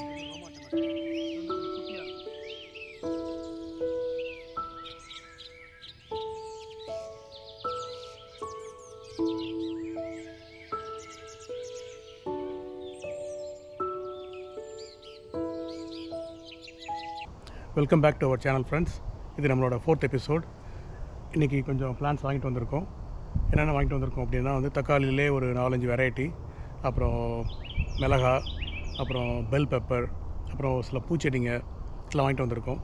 ரோமா tomato இது வந்து கொஞ்சம் குட்டியாக இருக்கும். Welcome back to our channel friends. இது நம்மளோட 4th எபிசோட். இன்றைக்கி கொஞ்சம் பிளான்ஸ் வாங்கிட்டு வந்திருக்கோம். என்னென்ன வாங்கிட்டு வந்திருக்கோம் அப்படின்னா வந்து தக்காளியிலே ஒரு 4-5 வெரைட்டி, அப்புறம் மிளகா, அப்புறம் பெல் பெப்பர், அப்புறம் சில பூச்செடிங்க எல்லாம் வாங்கிட்டு வந்திருக்கோம்.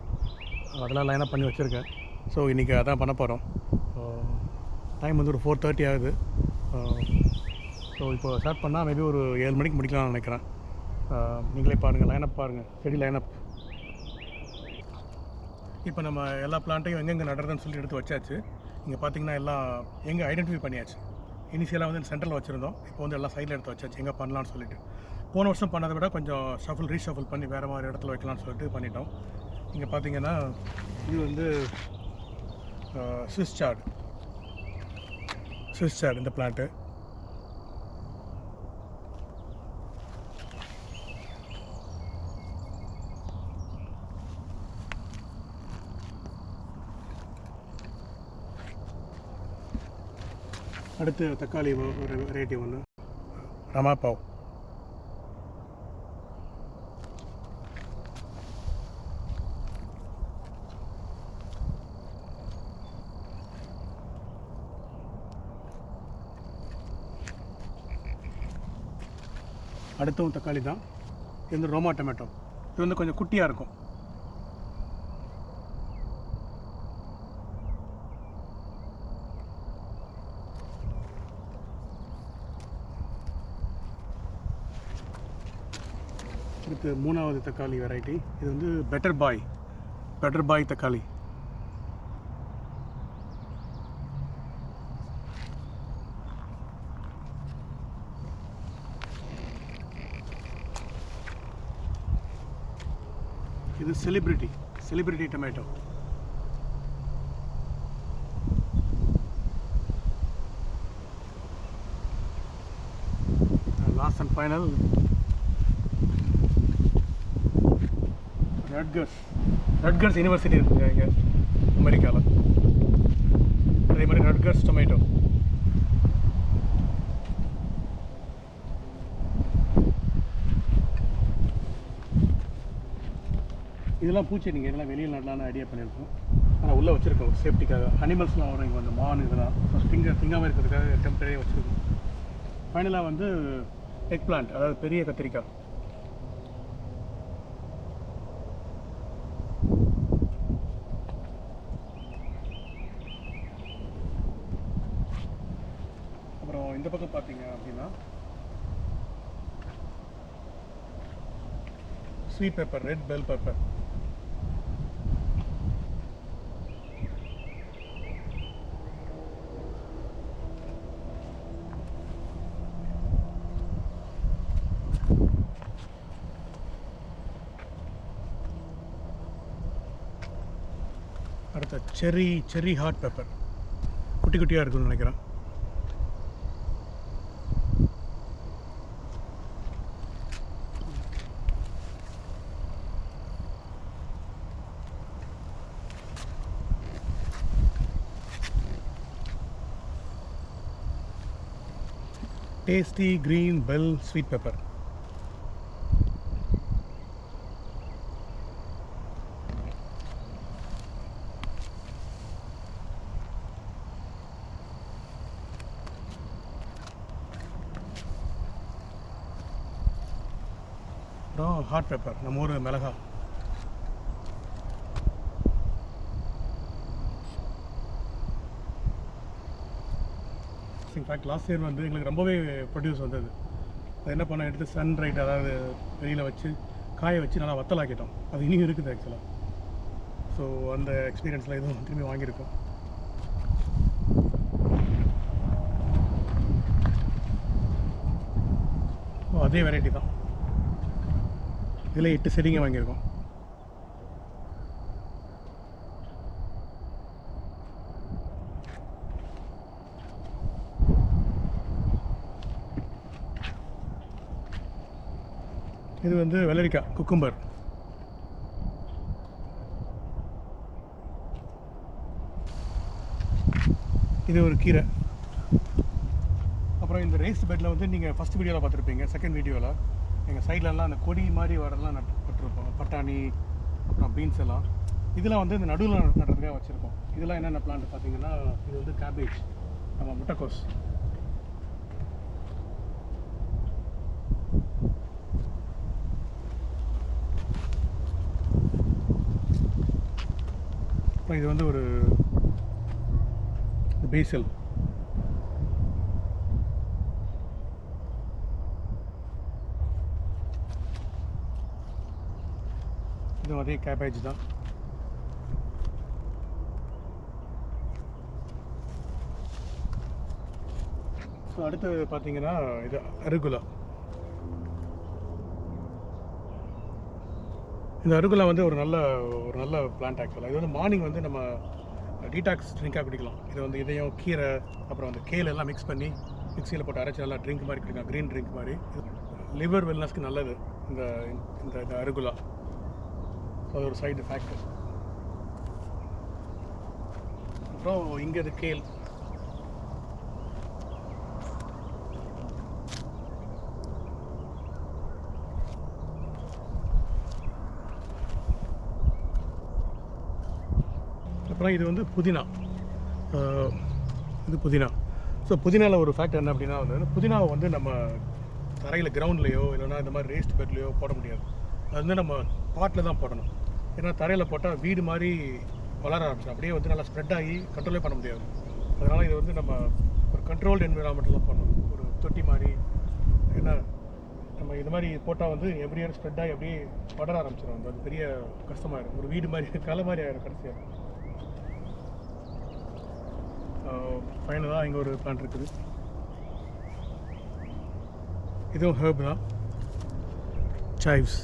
அதெல்லாம் லைனாக பண்ணி வச்சுருக்கேன். ஸோ இன்றைக்கி அதான் பண்ண போகிறோம். டைம் வந்து ஒரு 4:30 ஆகுது. ஸோ இப்போ ஸ்டார்ட் பண்ணால் மேபி ஒரு 7 மணிக்கு முடிக்கலாம்னு நினைக்கிறேன். நீங்களே பாருங்கள், லைனப் பாருங்கள், செடி லைனப். இப்போ நம்ம எல்லா பிளான்ட்டையும் எங்கெங்கே நடுறதுன்னு சொல்லி எடுத்து வச்சாச்சு. இங்கே பார்த்தீங்கன்னா எல்லாம் எங்கே ஐடென்டிஃபை பண்ணியாச்சு. இனிஷியலாக வந்து சென்டரில் வச்சுருந்தோம், இப்போ வந்து எல்லாம் சைடில் எடுத்து வச்சாச்சு எங்கே பண்ணலான்னு சொல்லிட்டு. போன வருஷம் பண்ணதை விட கொஞ்சம் ரீஷஃபில் பண்ணி வேறு மாதிரி இடத்துல வைக்கலாம்னு சொல்லிட்டு பண்ணிட்டோம். இங்கே பார்த்தீங்கன்னா இது வந்து ஸ்விஸ் சார்ட் இந்த பிளான்ட்டு. அடுத்து தக்காளி ஒரு வெரைட்டி ஒன்று, ரமாப்போ. அடுத்தும் தக்காளி தான். இது வந்து ரோமா டொமேட்டோ. இது வந்து கொஞ்சம் குட்டியாக இருக்கும். அடுத்து 3வது தக்காளி வெரைட்டி. இது வந்து பெட்டர் பாய் தக்காளி. இது celebrity tomato. Last and final Rutgers university இருக்குங்க இங்கே அமெரிக்காவில். அதே மாதிரி ரட்கர்ஸ் டொமேட்டோ. இதெல்லாம் பூச்செடிங்க, இதெல்லாம் வெளியில் நடலான்னு ஐடியா பண்ணியிருக்கோம். ஆனால் உள்ளே வச்சுருக்கோம் சேஃப்டிக்காக. அனிமல்ஸ்லாம் வரும் இங்கே வந்து, மான் இதெல்லாம் திங்காமல் இருக்கிறதுக்காக டெம்பரரியாக வச்சுருக்கோம். ஃபைனலாக வந்து எக் பிளான்ட், அதாவது பெரிய கத்திரிக்காய். அப்புறம் இந்த பக்கம் பார்த்தீங்க அப்படின்னா sweet pepper, red bell pepper. அடுத்த செரி ஹாட் பெப்பர், குட்டி குட்டியாக இருக்குன்னு நினைக்கிறேன். Tasty green bell sweet pepper. அப்புறம் ஹாட் பெப்பர், நம்ம ஊர் மிளகா. இன்ஃபேக்ட் லாஸ்ட் இயர் வந்து எங்களுக்கு ரொம்பவே ப்ரொடியூஸ் வந்தது. அது என்ன பண்ண, எடுத்து சன் ரைட், அதாவது வெளியில் வச்சு காய வச்சு நல்லா வத்தலாக்கிட்டோம். அது இனியும் இருக்குது ஆக்சுவலாக. ஸோ அந்த எக்ஸ்பீரியன்ஸில் எதுவும் திரும்பி வாங்கியிருக்கோம். அதே வெரைட்டி தான். இதில் 8 செடிங்க வாங்கியிருக்கோம். இது வந்து வெள்ளரிக்காய் குக்கும்பர். இது ஒரு கீரை. அப்புறம் இந்த ரைஸ் பெட்டில் வந்து நீங்கள் ஃபஸ்ட் வீடியோவில் பார்த்துருப்பீங்க. செகண்ட் வீடியோவில் எங்கள் சைட்லலாம் அந்த கொடி மாதிரி வரலாம் நட்டுருப்போம். பட்டாணி அப்புறம் பீன்ஸ் எல்லாம் இதெல்லாம் வந்து இந்த நடுவில் நடுறதுக்காக வச்சுருக்கோம். இதெல்லாம் என்னென்ன பிளான்ட் பார்த்தீங்கன்னா, இது வந்து கேபேஜ், நம்ம முட்டைக்கோஸ். அப்புறம் இது வந்து ஒரு பேசில். இதுவும் அதே கேபேஜ் தான். ஸோ அடுத்து பார்த்தீங்கன்னா இது அருகுலா. இந்த அருகுலா வந்து ஒரு நல்ல பிளான்ட் ஆக்சுவலாக. இது வந்து மார்னிங் வந்து நம்ம டீடாக்ஸ் ட்ரிங்காக குடிக்கலாம். இது வந்து இதையும் கீரை அப்புறம் அந்த கேல் எல்லாம் மிக்ஸ் பண்ணி மிக்சியில் போட்டு அரைச்சி நல்லா ட்ரிங்க் மாதிரி குடிக்கலாம். க்ரீன் ட்ரிங்க் மாதிரி. லிவர் வெல்னஸ்க்கு நல்லது இந்த இந்த அருகுலா. ஸோ அது ஒரு சைடு ஃபேக்டர். அப்புறம் இங்கே இது கேல். அப்புறம் இது வந்து புதினா. இது புதினா. ஸோ புதினாவில் ஒரு ஃபேக்ட் என்ன அப்படின்னா வந்து புதினாவை வந்து நம்ம தரையில் கிரவுண்ட்லேயோ இல்லைனா இந்த மாதிரி ரேஸ்ட் பெட்லேயோ போட முடியாது. அது வந்து நம்ம பாட்டில் தான் போடணும். ஏன்னா தரையில் போட்டால் வீடு மாதிரி வளர ஆரம்பிச்சிடும். அப்படியே வந்து நல்லா ஸ்ப்ரெட் ஆகி கண்ட்ரோலே பண்ண முடியாது. அதனால் இது வந்து நம்ம ஒரு கண்ட்ரோல்டு என்விரான்மெண்ட்டில் தான் பண்ணணும். ஒரு தொட்டி மாதிரி. ஏன்னா நம்ம இது மாதிரி போட்டால் வந்து எவ்ரி இயர் ஸ்ப்ரெட் ஆகி அப்படியே வளர ஆரம்பிச்சிடும். அது பெரிய கஷ்டமாக இருக்கும். ஒரு வீடு மாதிரி கலை மாதிரி ஆகிடும் கடைசியாக. ஃபைனலாக இங்கே ஒரு பிளான்ட் இருக்குது. இதுவும் ஹெர்ப் தான், சைவ்ஸ்.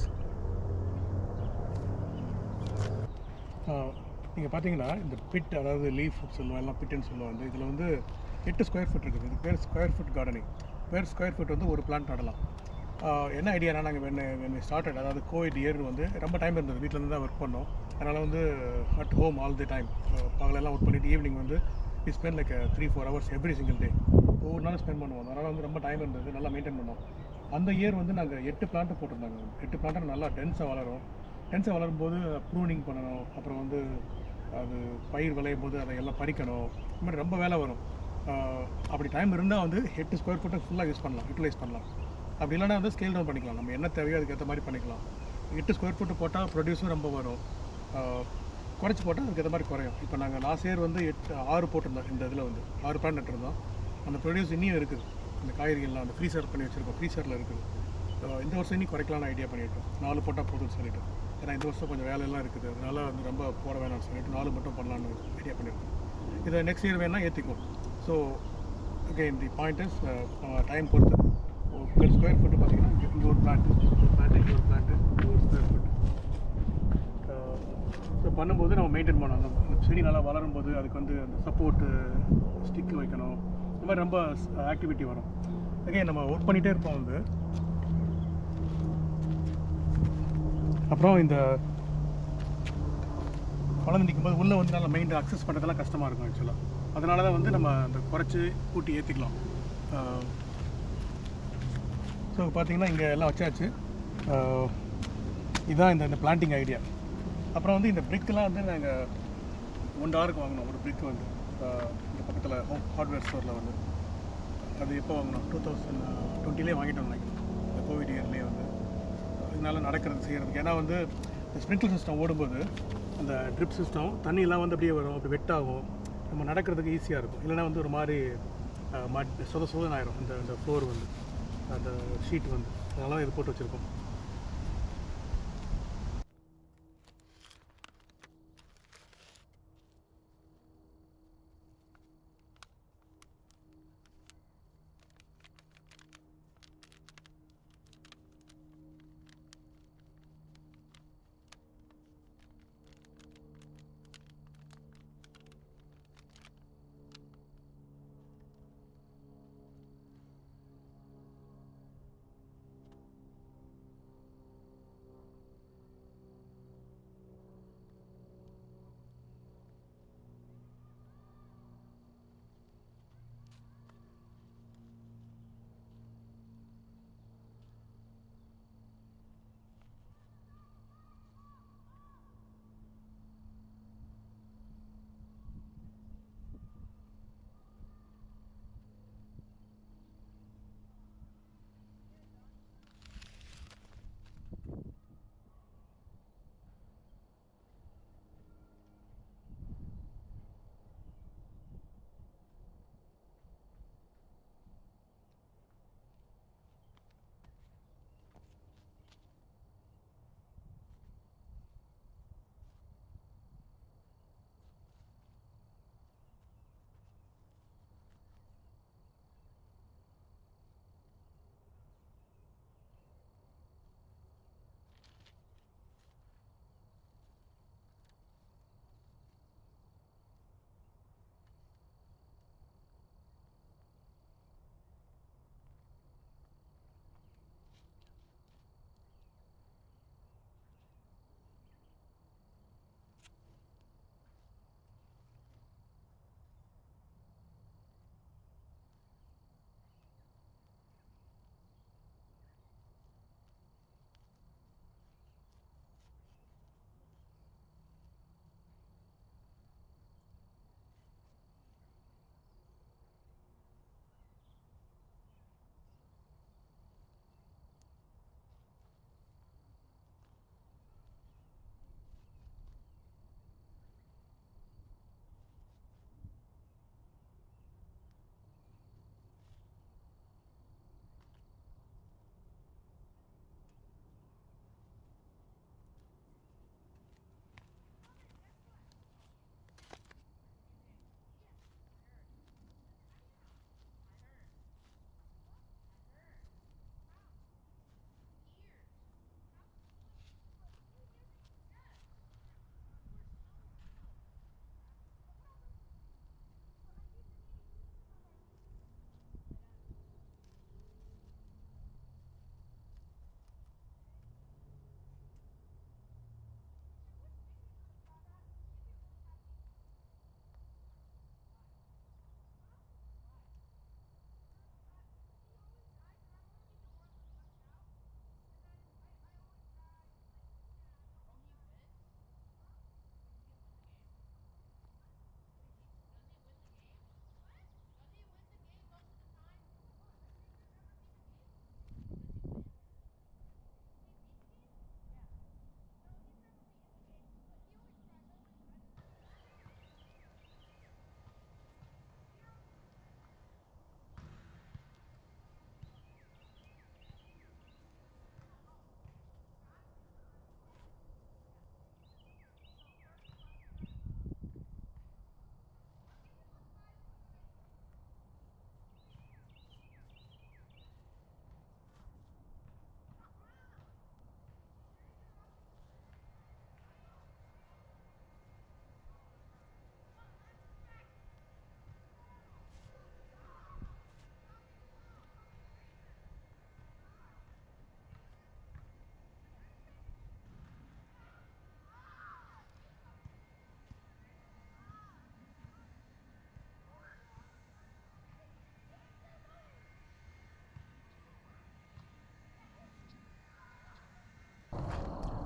நீங்கள் பார்த்தீங்கன்னா இந்த பிட், அதாவது லீஃப் சொல்லுவோம், எல்லாம் பிட்டுன்னு சொல்லுவோம். வந்து இதில் வந்து 8 ஸ்கொயர் ஃபீட் இருக்குது. இது பேர் ஸ்கொயர் ஃபீட் கார்டனிங். பேர் ஸ்கொயர் ஃபீட் வந்து ஒரு பிளான்ட் நடலாம். என்ன ஐடியானா, நாங்கள் வென் ஸ்டார்டட், அதாவது கோவிட் இயர் வந்து ரொம்ப டைம் இருந்தது, வீட்டிலேருந்து தான் ஒர்க் பண்ணோம். அதனால் வந்து at home all the time. பகலெல்லாம் ஒர்க் பண்ணிவிட்டு ஈவினிங் வந்து we spend like 3-4 hours every single day. ஒவ்வொரு நாளும் ஸ்பெண்ட் பண்ணுவோம். அதனால் வந்து ரொம்ப டைம் இருந்தது, நல்லா மெயின்டைன் பண்ணோம். அந்த இயர் வந்து நாங்கள் 8 பிளான்ட்டு போட்டிருந்தாங்க. 8 பிளான்ட்டு நல்லா டென்ஸாக வளரும். டென்ஸாக வளரும்போது ப்ரூனிங் பண்ணணும். அப்புறம் வந்து அது பயிர் விளையும் போது அதை எல்லாம் பறிக்கணும். இந்த மாதிரி ரொம்ப வேலை வரும். அப்படி டைம் இருந்தால் வந்து 8 ஸ்கொயர் ஃபீட்டை ஃபுல்லாக யூட்டிலைஸ் பண்ணலாம். அப்படி இல்லைனா வந்து ஸ்கேல் டவுன் பண்ணிக்கலாம். நம்ம என்ன தேவையோ அதுக்கேற்ற மாதிரி பண்ணிக்கலாம். 8 ஸ்கொயர் ஃபீட்டு போட்டால் ப்ரொடியூஸும் ரொம்ப வரும். குறைச்சி போட்டால் அதுக்கேற்ற மாதிரி குறையும். இப்போ நாங்கள் லாஸ்ட் இயர் வந்து 6 போட்டிருந்தோம். இந்த இதில் வந்து 6 பிளான்ட் நட்டுருந்தோம். அந்த ப்ரொடியூஸ் இன்னும் இருக்குது. இந்த காய்கறிகள்லாம் அந்த ஃப்ரீசர் பண்ணி வச்சுருக்கோம். ஃப்ரீசரில் இருக்குது. இந்த வருஷம் இன்னும் குறைக்கலாம்னு ஐடியா பண்ணிட்டோம். 4 போட்டால் போதும்னு சொல்லிவிட்டு. ஏன்னா இந்த வருஷம் கொஞ்சம் வேலையெல்லாம் இருக்குது. அதனால் வந்து ரொம்ப போட வேணாம்னு சொல்லிட்டு 4 மட்டும் பண்ணலான்னு ஐடியா பண்ணியிருக்கோம். இதை நெக்ஸ்ட் இயர் வேணால் ஏற்றிக்கும். So again the point is time பொறுத்து. பெர் ஸ்கொயர் ஃபீட்டு பார்த்தீங்கன்னா இங்கே ஒரு பிளான்ட்டு, இங்கே ஒரு பிளான்ட்டு, இங்கே ஒரு ஸ்கொயர் ஃபீட். ஸோ பண்ணும்போது நம்ம மெயின்டைன் பண்ணணும். அந்த செடி நல்லா வளரும்போது அதுக்கு வந்து அந்த சப்போர்ட்டு ஸ்டிக்கு வைக்கணும். இந்த மாதிரி ரொம்ப ஆக்டிவிட்டி வரும். அகெயின் நம்ம ஒர்க் பண்ணிகிட்டே இருப்போம் வந்து. அப்புறம் இந்த குழந்தை நிற்கும்போது உள்ளே வந்து நல்லா மெயின்டைன் அக்சஸ் பண்ணுறதெல்லாம் கஷ்டமாக இருக்கும் ஆக்சுவலாக. அதனால தான் வந்து நம்ம அந்த குறைச்சி கூட்டி ஏற்றிக்கலாம். ஸோ பார்த்தீங்கன்னா இங்கே எல்லாம் வச்சாச்சு. இதுதான் இந்த பிளான்டிங் ஐடியா. அப்புறம் வந்து இந்த பிரிக்கெலாம் வந்து நாங்கள் $1 வாங்கினோம். ஒரு பிரிக் வந்து இந்த பக்கத்தில் ஹார்ட்வேர் ஸ்டோரில் வந்து. அது எப்போ வாங்கினோம்? 2020 வாங்கிட்டோம் நினைக்கிறேன். இந்த கோவிட் இயர்லேயே வந்து. இதனால் நடக்கிறது செய்கிறதுக்கு. ஏன்னா வந்து இந்த ஸ்ப்ரிங்க்லர் சிஸ்டம் ஓடும்போது அந்த ட்ரிப் சிஸ்டம் தண்ணியெல்லாம் வந்து அப்படியே வரும், அப்படி வெட்டாகும். நம்ம நடக்கிறதுக்கு ஈஸியாக இருக்கும். இல்லைனா வந்து ஒரு மாதிரி சொதன்னு ஆயிரும் இந்த ஃப்ளோர் வந்து, அந்த ஷீட் வந்து. அதனால இது போட்டு வச்சுருக்கோம்.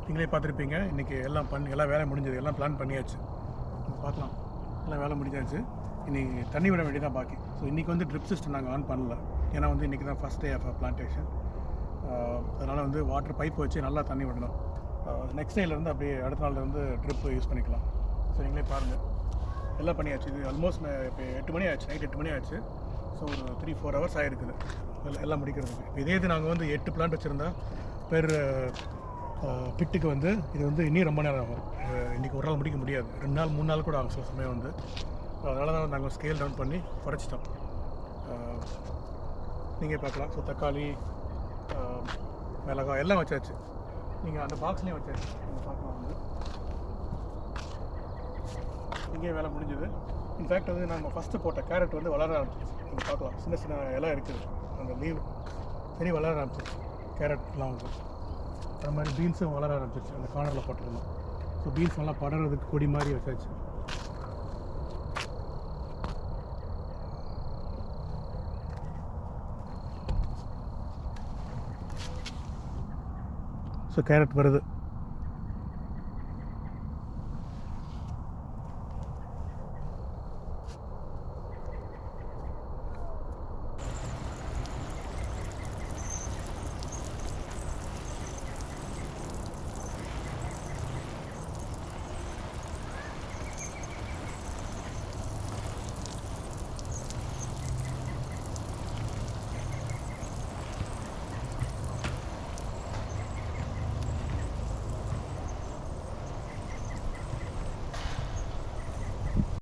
நீங்களே பார்த்துருப்பீங்க. இன்றைக்கி எல்லாம் வேலை முடிஞ்சது, எல்லாம் பிளான் பண்ணியாச்சு. பார்க்கலாம், எல்லாம் வேலை முடிஞ்சாச்சு. இன்றைக்கி தண்ணி விட வேண்டியதான் பாக்கி. ஸோ இன்றைக்கி வந்து ட்ரிப் சிஸ்டம் நாங்கள் ஆன் பண்ணல. ஏன்னா வந்து இன்றைக்கி தான் ஃபஸ்ட் டே ஆஃப் பிளான்டேஷன். அதனால் வந்து வாட்டர் பைப் வச்சு நல்லா தண்ணி விடணும். நெக்ஸ்ட் டேலேருந்து அப்படியே அடுத்த நாள்லேருந்து ட்ரிப் யூஸ் பண்ணிக்கலாம். ஸோ நீங்களே பாருங்கள், எல்லாம் பண்ணியாச்சு. இது ஆல்மோஸ்ட் இப்போ 8 மணி ஆச்சு, நைட் 8 மணி ஆச்சு. ஸோ ஒரு 3-4 ஹவர்ஸ் ஆகிருக்குது எல்லாம் முடிக்கிறதுக்கு. இதே இது நாங்கள் வந்து 8 பிளான்ட் வச்சுருந்தா பெர் பிட்டுக்கு வந்து இது வந்து இன்னும் ரொம்ப நேரம் ஆகும். இன்றைக்கி ஒரு நாள் முடிக்க முடியாது, 2 நாள் 3 நாள் கூட ஆகும் சில சமயம் வந்து. அதனால தான் நாங்கள் ஸ்கேல் டவுன் பண்ணி குறைச்சிட்டோம். நீங்கள் பார்க்கலாம். ஸோ தக்காளி, மிளகாய் எல்லாம் வச்சாச்சு. நீங்கள் அந்த பாக்ஸ்லேயும் வச்சாச்சு. நீங்கள் பார்க்கலாம் வந்து இங்கேயே வேலை முடிஞ்சுது. இன்ஃபேக்ட் வந்து நம்ம ஃபஸ்ட்டு போட்ட கேரட் வந்து வளர ஆரம்பிச்சிச்சு. நீங்கள் பார்க்கலாம், சின்ன சின்ன இலை இருக்குது, அந்த லீவ் சரி வளர ஆரம்பிச்சிச்சு. கேரட்லாம் வந்து அது மாதிரி பீன்ஸும் வளர ஆரம்பிச்சிச்சு. அந்த கார்னரில் போட்டிருந்தோம். ஸோ பீன்ஸ் நல்லா படறதுக்கு கொடி மாதிரி வச்சாச்சு. ஸோ கேரட் வருது.